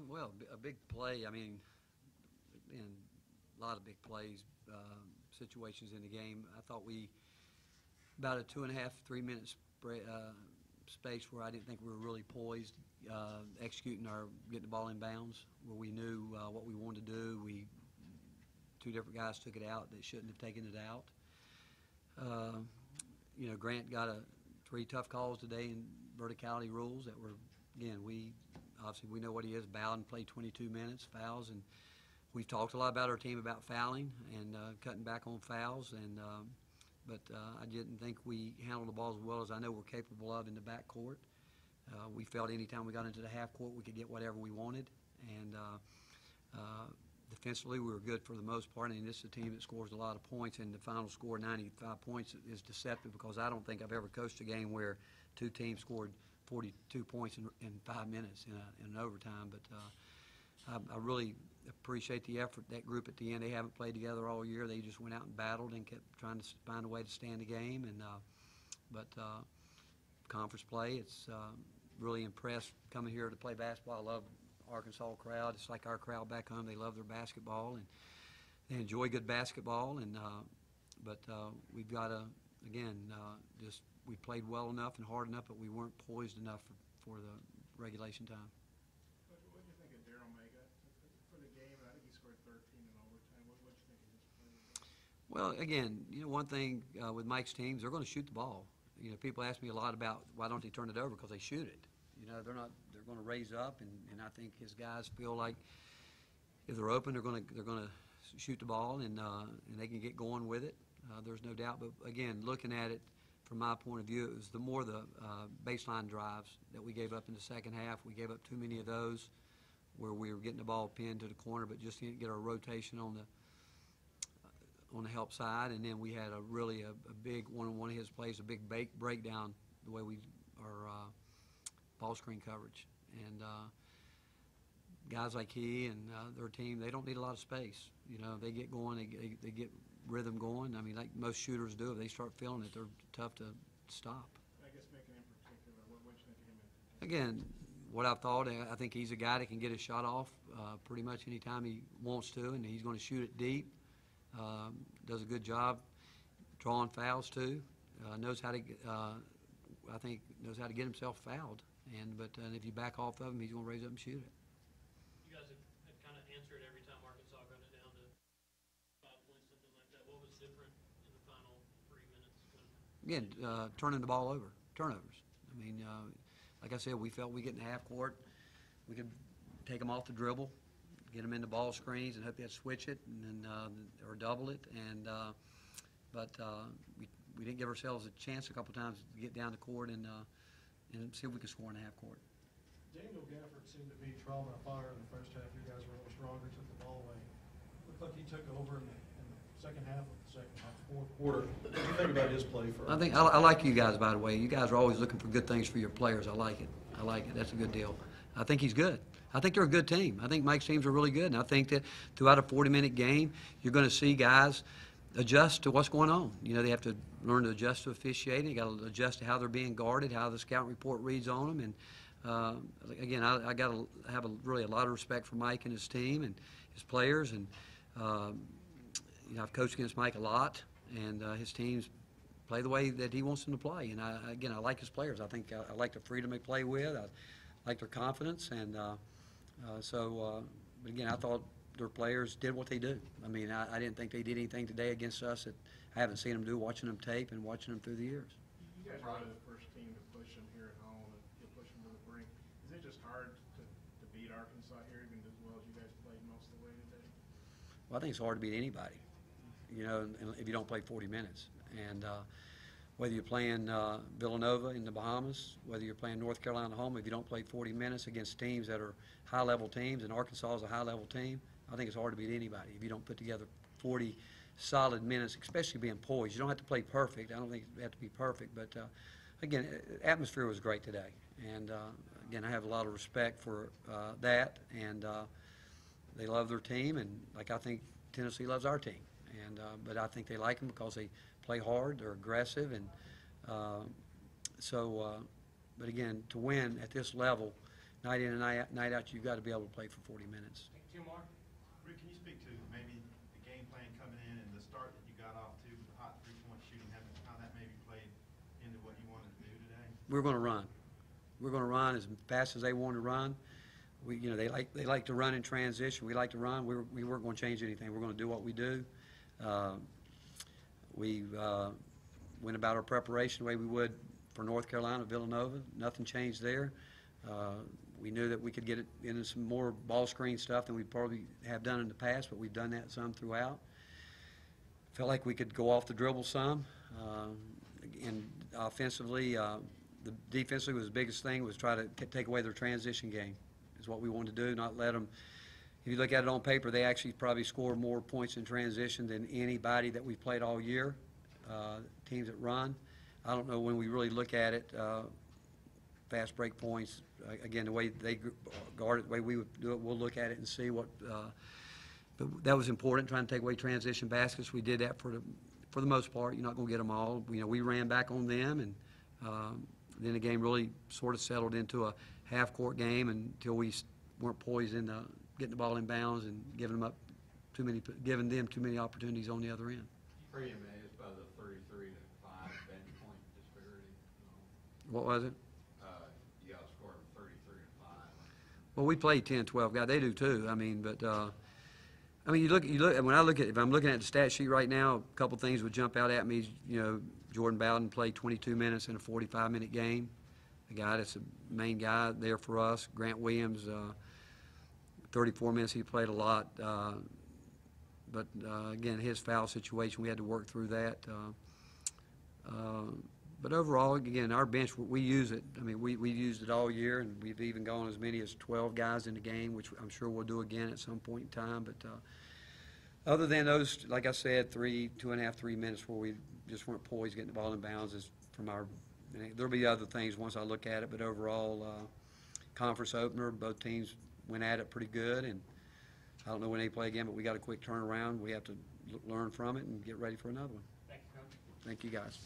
Well, a big play. I mean, and a lot of big plays, situations in the game. I thought we about a 2.5, 3 minute space where I didn't think we were really poised, executing getting the ball in bounds, where we knew what we wanted to do. Two different guys took it out that shouldn't have taken it out. Grant got 3 tough calls today in verticality rules that were, again, obviously we know what he is. Bowden played 22 minutes, fouls, and we've talked a lot about our team about fouling and cutting back on fouls, but I didn't think we handled the ball as well as I know we're capable of in the backcourt. We felt anytime we got into the half court we could get whatever we wanted, and defensively we were good for the most part. And this is a team that scores a lot of points, and the final score, 95 points, is deceptive because I don't think I've ever coached a game where 2 teams scored 42 points in 5 minutes in an overtime. But I really appreciate the effort. That group at the end, they haven't played together all year. They just went out and battled and kept trying to find a way to stay in the game. And but conference play, it's really impressed coming here to play basketball. I love Arkansas crowd. It's like our crowd back home. They love their basketball and they enjoy good basketball. And but we've got to just we played well enough and hard enough, but we weren't poised enough for the regulation time. What do you think of Daryl Mega for the game? I think he scored 13 in overtime. What do you think of his play? Well, again, one thing with Mike's teams, they're going to shoot the ball. People ask me a lot about why don't they turn it over, because they shoot it. They're going to raise up, and I think his guys feel like if they're open, they're going to shoot the ball, and they can get going with it. There's no doubt. But again, looking at it from my point of view, it was the baseline drives that we gave up in the second half. We gave up too many of those where we were getting the ball pinned to the corner, but just didn't get our rotation on the help side. And then we had a big one of his plays, a big breakdown the way our ball screen coverage. And guys like he and their team, they don't need a lot of space. They get going, they get rhythm going. I mean, like most shooters do, if they start feeling it, they're tough to stop. I guess making in particular, what do you think of him in particular? Again, what I've thought, I think he's a guy that can get his shot off pretty much any time he wants to, and he's going to shoot it deep. Does a good job drawing fouls too. Knows how to get himself fouled. But if you back off of him, he's going to raise up and shoot it. You guys have kind of answered every time Arkansas got it down to 5 points, something like that. What was different in the final 3 minutes? Again, turning the ball over, turnovers. I mean, like I said, we felt we get in the half court, we could take them off the dribble, get them into ball screens, and hope they'd switch it and then or double it. And but we didn't give ourselves a chance a couple times to get down the court and see if we could score in the half court. Daniel Gafford seemed to be trial by fire in the first half. You guys were a little stronger, took the ball away. Looked like he took over in the second half of the second half, fourth quarter. What do you think about his play? I like you guys, by the way. You guys are always looking for good things for your players. I like it. That's a good deal. I think he's good. I think they're a good team. I think Mike's teams are really good, and I think that throughout a 40-minute game, you're going to see guys adjust to what's going on. They have to learn to adjust to officiating. You got to adjust to how they're being guarded, how the scout report reads on them. And again, I got to have really a lot of respect for Mike and his team and his players. And I've coached against Mike a lot, and his teams play the way that he wants them to play. And I like his players. I think I like the freedom they play with. I like their confidence. And but again, I thought their players did what they do. I mean, I didn't think they did anything today against us that I haven't seen them do, watching them tape and watching them through the years. You guys are the first team to push them here at home and you'll push them to the brink. Is it just hard to beat Arkansas here, even as well as you guys played most of the way today? Well, I think it's hard to beat anybody, if you don't play 40 minutes. And whether you're playing Villanova in the Bahamas, whether you're playing North Carolina at home, if you don't play 40 minutes against teams that are high-level teams, and Arkansas is a high-level team, I think it's hard to beat anybody if you don't put together 40 solid minutes, especially being poised. You don't have to play perfect. I don't think you have to be perfect. But, again, atmosphere was great today. And, again, I have a lot of respect for that. And they love their team, and, like, I think Tennessee loves our team. And but I think they like them because they play hard, they're aggressive. And but, again, to win at this level, night in and night out, you've got to be able to play for 40 minutes. Two more? Rick, can you speak to maybe the game plan coming in and the start that you got off to with the hot three-point shooting, how that maybe played into what you wanted to do today? We're going to run. We're going to run as fast as they want to run. They like to run in transition. We like to run. We weren't going to change anything. We're going to do what we do. We went about our preparation the way we would for North Carolina, Villanova. Nothing changed there. We knew that we could get it into some more ball screen stuff than we probably have done in the past, but we've done that some throughout. Felt like we could go off the dribble some. And offensively, the defensively was the biggest thing, was try to take away their transition game. Is what we wanted to do, not let them. If you look at it on paper, they actually probably score more points in transition than anybody that we've played all year, teams that run. I don't know when we really look at it, fast break points, again, the way they guard it, the way we would do it, we'll look at it and see what, but that was important, trying to take away transition baskets. We did that for the most part. You're not going to get them all. We ran back on them, and then the game really sort of settled into a half-court game until we weren't poised in getting the ball in bounds and giving them too many opportunities on the other end. Pretty amazed by the 33 to 5 bench point disparity. What was it? You got scored 33 to 5. Well, we played 10, 12 guys. They do too. I mean, but you look. When I look at, if I'm looking at the stat sheet right now, a couple things would jump out at me. Jordan Bowden played 22 minutes in a 45-minute game. The guy that's the main guy there for us. Grant Williams, 34 minutes. He played a lot. But again, his foul situation, we had to work through that. But overall, again, our bench, we use it. I mean, we used it all year, and we've even gone as many as 12 guys in the game, which I'm sure we'll do again at some point in time. But other than those, like I said, 2.5, 3 minutes where we just weren't poised getting the ball in bounds is from our. There'll be other things once I look at it, but overall, conference opener, both teams went at it pretty good, and I don't know when they play again, but we got a quick turnaround. We have to learn from it and get ready for another one. Thank you, Coach. Thank you, guys.